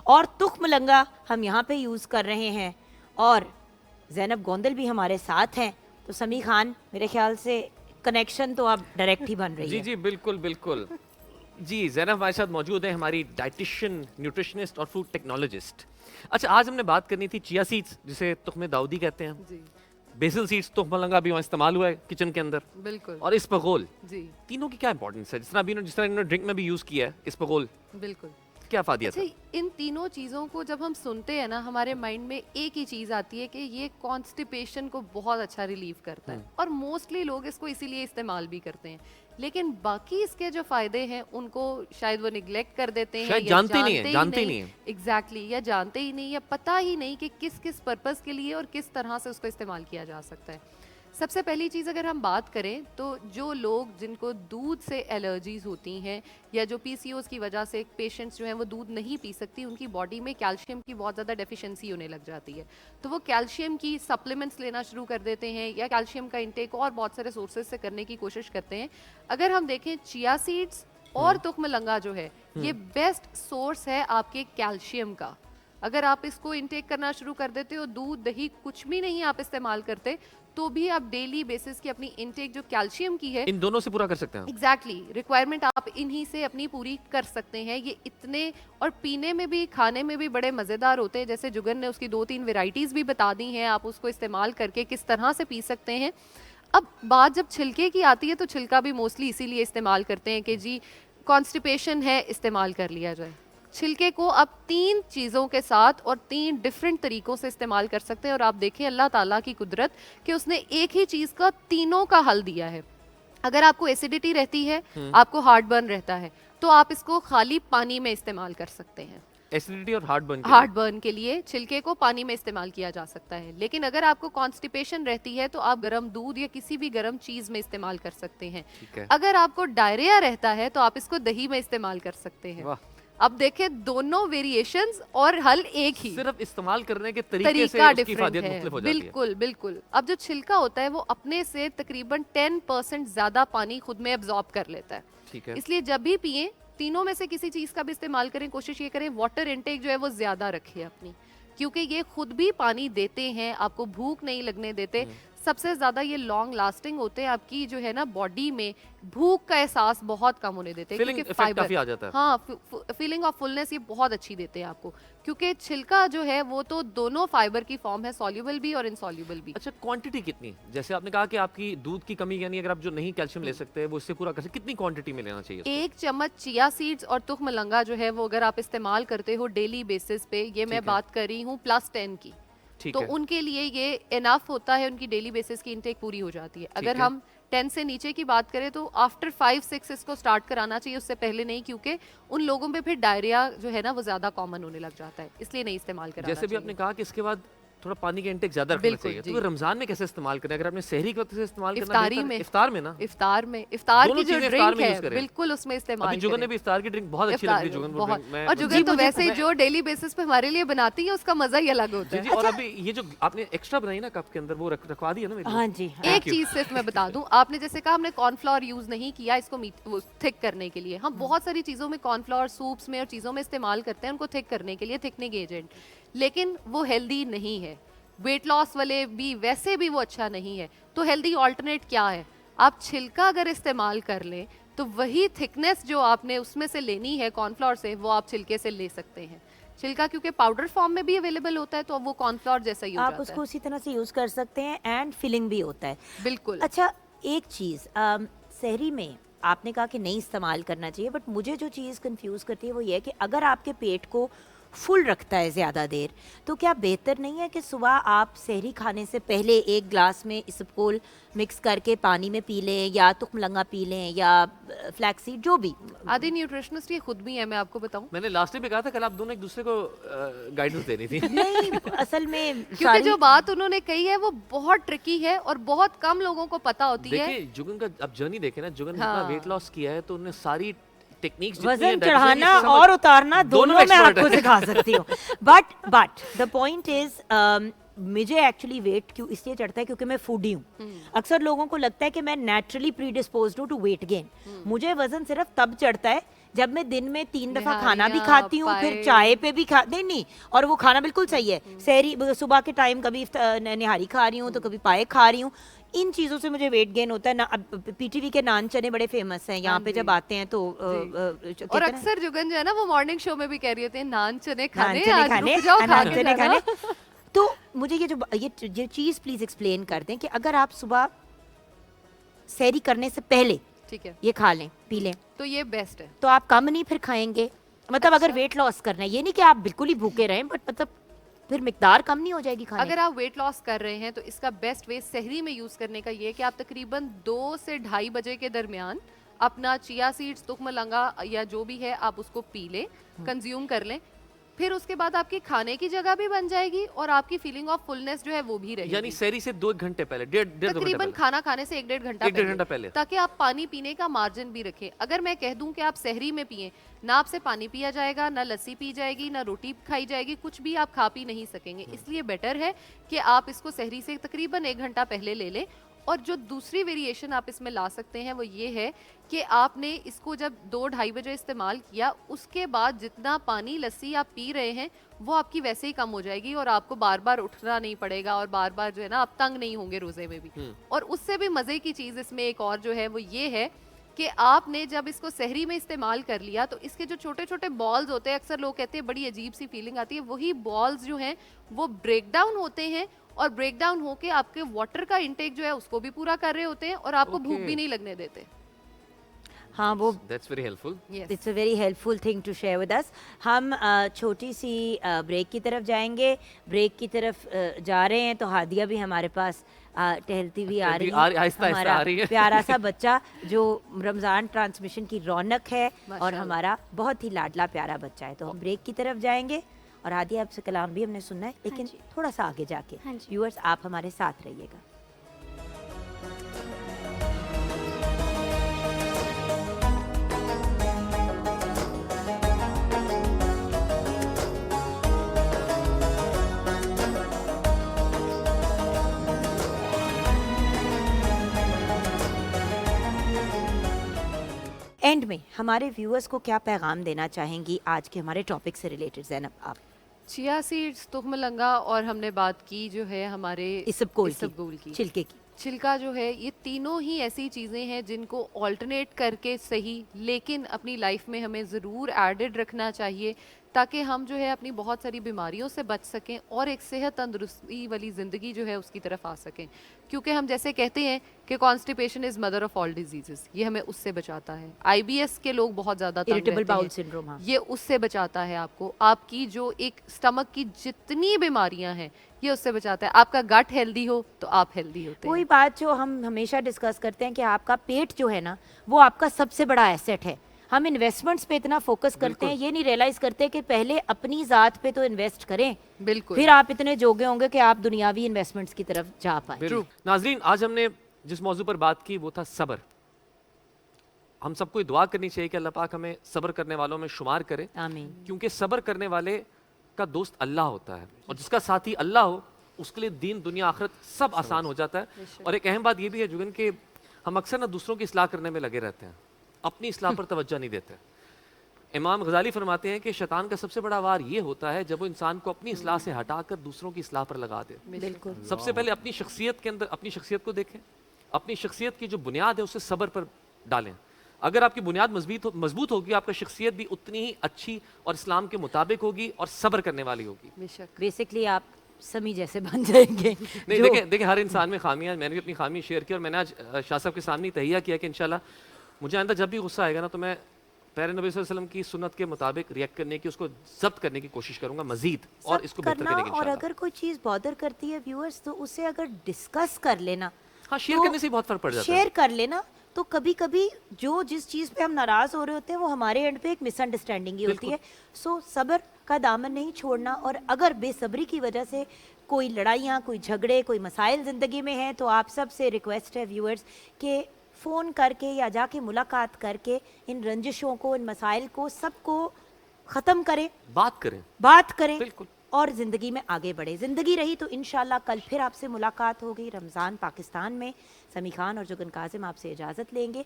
और तुख्मलंगा हम यहाँ पे यूज़ कर रहे हैं और ज़ैनब गोंदल भी हमारे साथ हैं। तो समी खान, मेरे ख्याल से कनेक्शन तो अब डायरेक्ट ही बन रही है। जी बिल्कुल बिल्कुल। जी, ज़ैनब हमारे साथ मौजूद है, हमारी डाइटिशियन, न्यूट्रिशनिस्ट और फूड टेक्नोलॉजिस्ट। अच्छा, आज हमने बात करनी थी चिया सीड्स, जिसे तुख्मे दाऊदी कहते हैं जी। बेसिल सीड्स, तुख्मलंगा भी वहाँ इस्तेमाल हुआ है किचन के अंदर, बिल्कुल, और इसबगोल जी। तीनों की क्या इंपॉर्टेंस है? जिस तरह इन्होंने ड्रिंक में भी यूज़ किया है इसबगोल, बिल्कुल क्या फायदा है? इन तीनों चीज़ों को जब हम सुनते हैं ना, हमारे माइंड में एक ही चीज़ आती है कि ये कॉन्स्टिपेशन को बहुत अच्छा रिलीव करता है, और मोस्टली लोग इसको इसीलिए इस्तेमाल भी करते हैं। लेकिन बाकी इसके जो फायदे हैं उनको शायद वो निगलेक्ट कर देते हैं, शायद जानते ही नहीं। एग्जैक्टली, या जानते ही नहीं, या पता ही नहीं कि किस किस पर्पस के लिए और किस तरह से उसको इस्तेमाल किया जा सकता है। सबसे पहली चीज़ अगर हम बात करें तो जो लोग जिनको दूध से एलर्जीज होती हैं, या जो पीसीओएस की वजह से पेशेंट्स जो हैं वो दूध नहीं पी सकती, उनकी बॉडी में कैल्शियम की बहुत ज़्यादा डेफिशिएंसी होने लग जाती है, तो वो कैल्शियम की सप्लीमेंट्स लेना शुरू कर देते हैं, या कैल्शियम का इंटेक और बहुत सारे सोर्सेज से करने की कोशिश करते हैं। अगर हम देखें, चिया सीड्स और तुख्मलंगा जो है ये बेस्ट सोर्स है आपके कैल्शियम का। अगर आप इसको इंटेक करना शुरू कर देते हो, दूध दही कुछ भी नहीं आप इस्तेमाल करते, तो भी आप डेली बेसिस की अपनी इंटेक जो कैल्शियम की है, इन दोनों से पूरा कर सकते हैं। एग्जैक्टली, रिक्वायरमेंट आप इन्हीं से अपनी पूरी कर सकते हैं। ये इतने, और पीने में भी, खाने में भी बड़े मज़ेदार होते हैं। जैसे जुगन ने उसकी 2-3 वेराइटीज़ भी बता दी हैं, आप उसको इस्तेमाल करके किस तरह से पी सकते हैं। अब बात जब छिलके की आती है, तो छिलका भी मोस्टली इसीलिए इस्तेमाल करते हैं कि जी कॉन्स्टिपेशन है, इस्तेमाल कर लिया जाए। छिलके को आप 3 चीज़ों के साथ और 3 डिफरेंट तरीकों से इस्तेमाल कर सकते हैं, और आप देखें अल्लाह ताला की कुदरत कि उसने एक ही चीज़ का तीनों का हल दिया है। अगर आपको एसिडिटी रहती है, आपको हार्ट बर्न रहता है, तो आप इसको खाली पानी में इस्तेमाल कर सकते हैं। एसिडिटी और हार्ट बर्न के लिए छिलके को पानी में इस्तेमाल किया जा सकता है। लेकिन अगर आपको कॉन्स्टिपेशन रहती है, तो आप गर्म दूध या किसी भी गर्म चीज में इस्तेमाल कर सकते हैं। अगर आपको डायरिया रहता है, तो आप इसको दही में इस्तेमाल कर सकते हैं। अब देखें, दोनों वेरिएशंस और हल एक ही, सिर्फ इस्तेमाल करने के तरीके से उसकी फायदे मुख्तलिफ हो जाती है। बिल्कुल बिल्कुल। अब जो छिलका होता है वो अपने से तकरीबन 10% ज्यादा पानी खुद में एब्जॉर्ब कर लेता है। ठीक है, इसलिए जब भी पिए, तीनों में से किसी चीज का भी इस्तेमाल करें, कोशिश ये करें वाटर इनटेक जो है वो ज्यादा रखें अपनी, क्योंकि ये खुद भी पानी देते हैं, आपको भूख नहीं लगने देते। सबसे ज्यादा ये लॉन्ग लास्टिंग होते हैं, आपकी जो है ना बॉडी में भूख का एहसास बहुत कम होने देते हैं, क्योंकि फाइबर आ जाता है। हाँ, फीलिंग ऑफ फुलनेस ये बहुत अच्छी देते हैं आपको, क्योंकि छिलका जो है वो तो दोनों फाइबर की फॉर्म है, सॉल्युबल भी और इनसॉल्युबल भी। अच्छा, क्वांटिटी कितनी? जैसे आपने कहा कि आपकी दूध की कमी, यानी अगर आप जो नहीं कैल्शियम ले सकते वो इससे पूरा कर सकते, कितनी क्वांटिटी में लेना चाहिए? 1 चम्मच चिया सीड्स और तुख्मलंगा जो है वो अगर आप इस्तेमाल करते हो डेली बेसिस पे, ये मैं बात कर रही हूँ +10 की, तो उनके लिए ये इनफ होता है, उनकी डेली बेसिस की इंटेक पूरी हो जाती है। अगर हम 10 से नीचे की बात करें तो आफ्टर 5-6 इसको स्टार्ट कराना चाहिए, उससे पहले नहीं, क्योंकि उन लोगों पे फिर डायरिया जो है ना वो ज्यादा कॉमन होने लग जाता है, इसलिए नहीं इस्तेमाल कराना चाहिए। जैसे भी आपने कहा कि इसके बाद थोड़ा पानी का इंटेक ज्यादा रखना चाहिए, तो रमजान में कैसे इस्तेमाल करें? अगर आपने सहरी के वक्त से इस्तेमाल करना है, इफ्तार में ना, इफ्तार की जो ड्रिंक है बिल्कुल उसमें इस्तेमाल करें। जुगन ने भी इफ्तार की ड्रिंक बहुत अच्छी लगती है जुगन, और जुगन तो वैसे ही जो डेली बेसिस पे हमारे लिए बनाती है उसका मजा ही अलग होता है। और अभी ये जो आपने एक्स्ट्रा बनाई ना कप के अंदर, वो रखवा दी है ना? हाँ जी। एक चीज सिर्फ मैं बता दूं, आपने जैसे कहा हमने कॉर्नफ्लोर यूज नहीं किया इसको थिक करने के लिए। हम बहुत सारी चीजों में कॉर्नफ्लोर सूप्स में और चीजों में इस्तेमाल करते हैं उनको थिक करने के लिए, थिकनिंग एजेंट, लेकिन वो हेल्दी नहीं है। वेट लॉस वाले भी वैसे भी वो अच्छा नहीं है। तो हेल्दी ऑल्टरनेट क्या है? आप छिलका अगर इस्तेमाल कर लें तो वही थिकनेस जो आपने उसमें से लेनी है कॉर्नफ्लोर से, वो आप छिलके से ले सकते हैं। छिलका क्योंकि पाउडर फॉर्म में भी अवेलेबल होता है, तो वो कॉर्नफ्लोर जैसा ही हो जाता है। आप उसको उसी तरह से यूज कर सकते हैं, एंड फिलिंग भी होता है। बिल्कुल। अच्छा, एक चीज, सहरी में आपने कहा कि नहीं इस्तेमाल करना चाहिए, बट मुझे जो चीज़ कंफ्यूज करती है वो ये है कि अगर आपके पेट को फुल रखता है ज़्यादा देर, तो क्या बेहतर नहीं है कि सुबह आप सहरी खाने से पहले 1 ग्लास में इसबगोल मिक्स करके पानी में पी लें, या तुख्मलंगा पी लें, या फ्लैक्सीड, जो भी? आदि न्यूट्रिशनिस्ट ये खुद भी है, मैं आपको बताऊं। मैंने लास्ट में कहा था कल आप दोनों एक दूसरे को गाइडेंस दे रही थी। नहीं, असल में क्योंकि जो बात उन्होंने कही है वो बहुत ट्रिकी है और बहुत कम लोगों को पता होती है। देखिए जुगन का आप जर्नी देखें ना, जुगन ने वेट लॉस किया है, तो उन्होंने सारी टेक्निक्स, वजन चढ़ाना और उतारना दोनों मैं आपको सिखा सकती हूँ। बट द पॉइंट इज, मुझे एक्चुअली वेट क्यों इसलिए चढ़ता है क्योंकि मैं फूडी हूँ। अक्सर लोगों को लगता है कि मैं नेचुरली प्रीडिस्पोज्ड हूँ टू वेट गेन। मुझे वजन सिर्फ तब चढ़ता है जब मैं दिन में 3 दफा खाना भी निहारियाँ, खाती हूँ, फिर पाए। चाय पे भी खा नहीं, और वो खाना बिल्कुल सही है। सहरी सुबह के टाइम कभी निहारी खा रही हूँ तो कभी पाए खा रही हूँ। इन चीज़ों से मुझे वेट गेन होता है ना। अब पीटीवी के नान चने बड़े फेमस हैं यहाँ पे, जब आते हैं तो और अक्सर जुगन जो है ना वो मॉर्निंग शो में भी कह रही होती है नान चने खाने, नान आज चने रुक जाओ खा नान के चने जाना। खाने। तो मुझे ये चीज़ प्लीज एक्सप्लेन कर दें कि अगर आप सुबह सहरी करने से पहले ठीक है, ये खा लें पी लें तो ये बेस्ट है। तो आप कम नहीं फिर खाएंगे? मतलब अगर वेट लॉस करना है, ये नहीं कि आप बिल्कुल ही भूखे रहें, बट मतलब फिर मिकदार कम नहीं हो जाएगी खाने अगर आप वेट लॉस कर रहे हैं तो इसका बेस्ट वे सहरी में यूज करने का ये है कि आप तकरीबन 2 से 2:30 बजे के दरमियान अपना चिया सीड्स, तुख्म लंगा या जो भी है आप उसको पी लें, कंज्यूम कर लें। फिर उसके बाद आपकी खाने की जगह भी बन जाएगी और आपकी फीलिंग ऑफ फुलनेस जो है वो भी रहेगी। यानी सहरी से 2 घंटे पहले, डेढ़ दो घंटे तकरीबन पहले, खाना खाने से 1-1.5 घंटा 1-1.5 घंटा पहले। ताकि आप पानी पीने का मार्जिन भी रखें। अगर मैं कह दूं कि आप सहरी में पिएं, ना आपसे पानी पिया जाएगा, ना लस्सी पी जाएगी, ना रोटी खाई जाएगी, कुछ भी आप खा पी नहीं सकेंगे। इसलिए बेटर है कि आप इसको सहरी से तकरीबन 1 घंटा पहले ले लें। और जो दूसरी वेरिएशन आप इसमें ला सकते हैं वो ये है कि आपने इसको जब 2-2:30 बजे इस्तेमाल किया, उसके बाद जितना पानी लस्सी आप पी रहे हैं वो आपकी वैसे ही कम हो जाएगी और आपको बार बार उठना नहीं पड़ेगा और बार बार जो है ना आप तंग नहीं होंगे रोजे में भी। और उससे भी मज़े की चीज़ इसमें एक और जो है वो ये है कि आपने जब इसको सहरी में इस्तेमाल कर लिया तो इसके जो छोटे छोटे बॉल्स होते हैं, अक्सर लोग कहते हैं बड़ी अजीब सी फीलिंग आती है, वही बॉल्स जो हैं वो ब्रेक डाउन होते हैं और ब्रेक डाउन होके आपके वाटर का इंटेक जो है उसको भी पूरा कर रहे होते हैं और आपको भूख भी नहीं लगने देते। हाँ, वो that's very helpful. Yes. It's a very helpful thing to share with us. हम छोटी सी ब्रेक की तरफ जाएंगे। ब्रेक की तरफ जा रहे हैं तो हादिया भी हमारे पास टहलती हुई आ रही है। आहिस्ता-आहिस्ता हमारा आ रही है। प्यारा सा बच्चा जो रमज़ान ट्रांसमिशन की रौनक है और माशाल्लाह। हमारा बहुत ही लाडला प्यारा बच्चा है। तो हम ब्रेक की तरफ जाएंगे और हादिया आपसे कलाम भी हमने सुनना है, लेकिन जी। थोड़ा सा आगे जाके। हाँ जी। व्यूअर्स, आप हमारे साथ रहिएगा। एंड में हमारे व्यूअर्स को क्या पैगाम देना चाहेंगी आज के हमारे टॉपिक से रिलेटेड, ज़ैनब आप? चिया सीड्स, तुख्म लंगा और हमने बात की जो है हमारे इसबगोल इसबगोल की, छिलके की। छिलका जो है, ये तीनों ही ऐसी चीज़ें हैं जिनको ऑल्टरनेट करके सही लेकिन अपनी लाइफ में हमें ज़रूर एडेड रखना चाहिए ताकि हम जो है अपनी बहुत सारी बीमारियों से बच सकें और एक सेहत तंदुरुस्ती वाली ज़िंदगी जो है उसकी तरफ आ सकें। क्योंकि हम जैसे कहते हैं कि constipation is mother of all disease, ये हमें उससे बचाता है। IBS के लोग बहुत ज़्यादा तंग इरिटेबल रहते हैं, बाउल सिंड्रोम। हाँ, ये उससे बचाता है आपको। आपकी जो एक स्टमक की जितनी बीमारियां हैं ये उससे बचाता है। आपका गट हेल्दी हो तो आप हेल्दी होते वही हैं। बात जो हम हमेशा डिस्कस करते हैं कि आपका पेट जो है ना वो आपका सबसे बड़ा एसेट है। हम इन्वेस्टमेंट्स पे इतना फोकस करते हैं, ये नहीं रियलाइज करते कि पहले अपनी ज़ात पे तो इन्वेस्ट करें, बिल्कुल। फिर आप इतने जोगे होंगे कि आप दुनियावी इन्वेस्टमेंट्स की तरफ जा पाए। नाजरीन, आज हमने जिस मौजू पर बात की वो था सब्र। हम सबको दुआ करनी चाहिए कि अल्लाह पाक हमें सब्र करने वालों में शुमार करे, आमीन। क्योंकि सब्र करने वाले का दोस्त अल्लाह होता है और जिसका साथी अल्लाह हो उसके लिए दीन दुनिया आखिरत सब आसान हो जाता है। और एक अहम बात ये भी है जुगन कि हम अक्सर ना दूसरों की इस्लाह करने में लगे रहते हैं, अपनी इस्लाह पर तवज्जो नहीं देते। इमाम गजाली फरमाते हैं कि शैतान का सबसे बड़ा वार ये होता है जब वो इंसान को अपनी इस्लाह से हटाकर दूसरों की इस्लाह पर लगा दे। बिल्कुल। सबसे पहले अपनी शख्सियत के अंदर अपनी शख्सियत को देखें, अपनी शख्सियत की जो बुनियाद है उसे सब्र पर डालें। अगर आपकी बुनियाद मजबूत होगी, आपका शख्सियत भी उतनी ही अच्छी और इस्लाम के मुताबिक होगी और सब्र करने वाली होगी। बेशक। बेसिकली आप समी जैसे बन जाएंगे। नहीं, देखिए हर इंसान में खामियां, मैंने भी अपनी खामी शेयर की और मैंने आज शाह साहब के सामने तहिया किया कि इंशाल्लाह मुझे आइंदा जब भी गुस्सा आएगा ना तो मैं प्यारे नबी सल्लल्लाहु अलैहि वसल्लम की सुन्नत के मुताबिक रिएक्ट करने की, उसको जब्त करने की कोशिश करूंगा मजीद और इसको बेहतर करना। करने की और इंशाल्लाह। अगर कोई चीज़ बॉदर करती है व्यूअर्स तो उसे अगर डिस्कस कर लेना, हाँ, शेयर तो करने से ही बहुत फर्क पड़ जाता है। शेयर कर लेना तो कभी कभी जो जिस चीज़ पे हम नाराज़ हो रहे होते हैं वो हमारे एंड पे एक मिसअंडरस्टैंडिंग ही होती है। सो सब्र का दामन नहीं छोड़ना। और अगर बेसब्री की वजह से कोई लड़ाइयाँ, कोई झगड़े, कोई मसाइल ज़िंदगी में हैं तो आप सब से रिक्वेस्ट है व्यूअर्स कि फ़ोन करके या जाके मुलाकात करके इन रंजिशों को, इन मसाइल को सबको ख़त्म करें, बात करें। बात करें। बिल्कुल। और ज़िंदगी में आगे बढ़े। ज़िंदगी रही तो इंशाल्लाह कल फिर आपसे मुलाकात होगी रमज़ान पाकिस्तान में। समी खान और जुगन काजिम आपसे इजाज़त लेंगे।